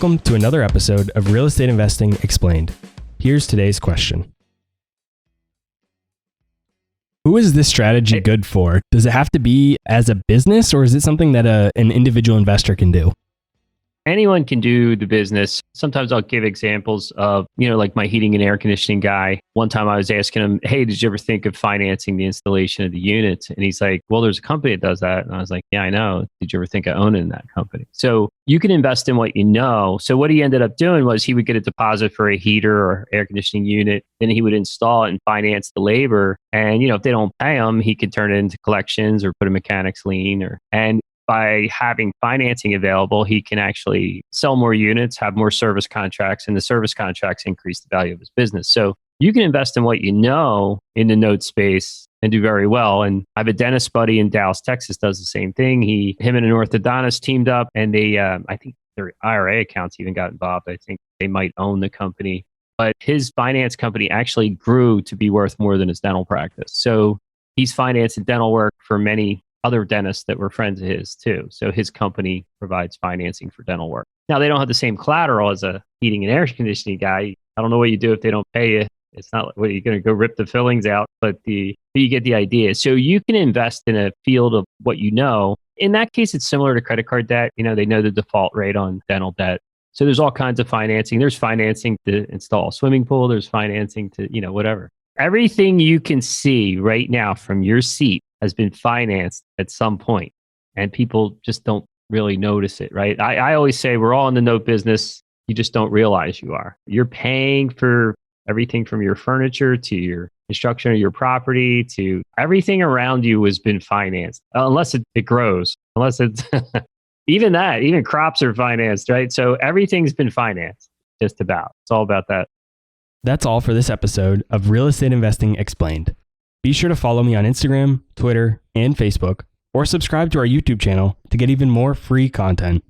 Welcome to another episode of Real Estate Investing Explained. Here's today's question. Who is this strategy good for? Does it have to be as a business, or is it something that an individual investor can do? Anyone can do the business. Sometimes I'll give examples of, like my heating and air conditioning guy. One time I was asking him, hey, did you ever think of financing the installation of the units? And he's like, well, there's a company that does that. And I was like, yeah, I know. Did you ever think of owning that company? So you can invest in what you know. So what he ended up doing was he would get a deposit for a heater or air conditioning unit. Then he would install it and finance the labor. And, if they don't pay him, he could turn it into collections or put a mechanic's lien and by having financing available, he can actually sell more units, have more service contracts, and the service contracts increase the value of his business. So you can invest in what you know in the note space and do very well. And I have a dentist buddy in Dallas, Texas, does the same thing. Him and an orthodontist teamed up, and they, I think their IRA accounts even got involved. I think they might own the company. But his finance company actually grew to be worth more than his dental practice. So he's financed dental work for many other dentists that were friends of his too. So his company provides financing for dental work. Now they don't have the same collateral as a heating and air conditioning guy. I don't know what you do if they don't pay you. It's not like, what, you're going to go rip the fillings out, but you get the idea. So you can invest in a field of what you know. In that case, it's similar to credit card debt. They know the default rate on dental debt. So there's all kinds of financing. There's financing to install a swimming pool. There's financing to, whatever. Everything you can see right now from your seat has been financed at some point, and people just don't really notice it, right? I always say we're all in the note business. You just don't realize you are. You're paying for everything from your furniture to your construction of your property to everything around you has been financed, unless it grows, unless it's even crops are financed, right? So everything's been financed, just about. It's all about that. That's all for this episode of Real Estate Investing Explained. Be sure to follow me on Instagram, Twitter, and Facebook, or subscribe to our YouTube channel to get even more free content.